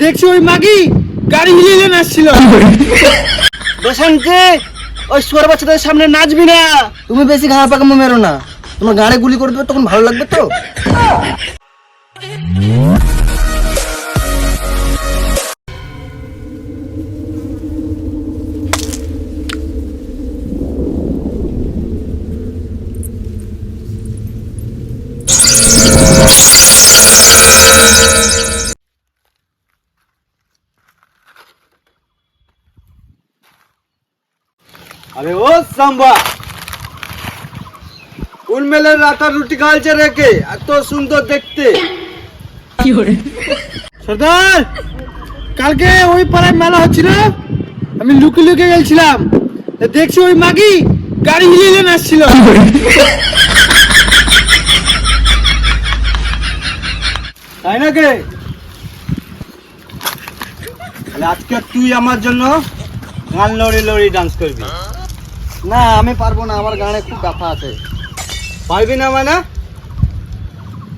দেখছি ওই মাগি গাড়ি হিলিয়ে নাচছিল। বসন্তে ওই সুয়ার বাচ্চাদের সামনে নাচবি না। তুমি বেশি ঘা পাকামো মেরো না, তোমার গাড়ি গুলি করে দেবে তখন ভালো লাগবে তো। আরে ও সাম্বা, কোন মেলের রাতা রুটি খালছে রেখে এত সুন্দর দেখতে। সর্দার, কালকে ওই পাড়ায় মেলা হচ্ছিল, আমি লুকিয়ে লুকিয়ে গেছিলাম, দেখছি ওই মাগি গাড়ি হিলিয়ে নাচছিল। তাই নাকি? আজকে তুই আমার জন্য গান লড়ি লড়ি ডান্স করবি। না আমি পারবো না, আমার গানে খুব ব্যথা আছে। পারবি না মানে?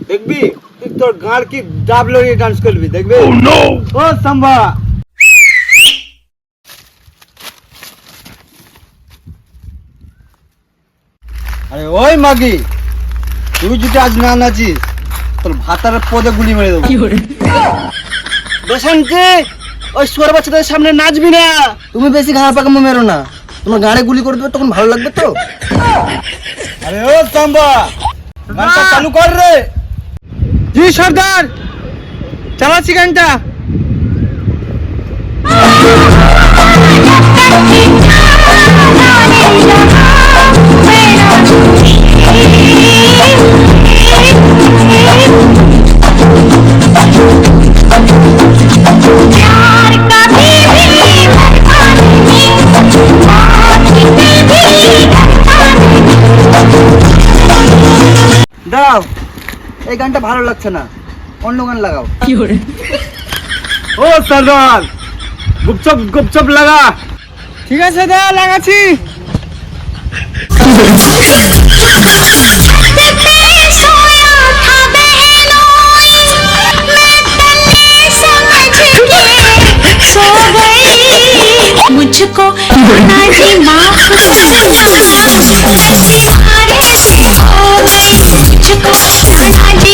দেখবি তুই তোর গান কি ডাব লড়ি ডান্স করবি, দেখবি। ও সাম্বা, আরে ওই মাগি, তুই যদি আজ না নাচিস তোর ভাতার পদে গুলি মেরে দেবো। বসন্তে ওই সুয়ার বাচ্চাদের সামনে নাচবি না। তুমি বেশি ঘা পাকামো মেরো না, তোমার গাড়ি গুলি করে দেবে তখন ভালো লাগবে তো। আরে ও সাম্বা, গানটা চালু কর রে। জি সর্দার, চালাচ্ছি গানটা। দাও, এই গানটা ভালো লাগছে না, অন্য গান লাগাও। ও সর্দার, গুপচপ গুপচপ লাগা। ঠিক আছে দা, লাগাচ্ছি। मुझको जी माफ करना, मुझको जी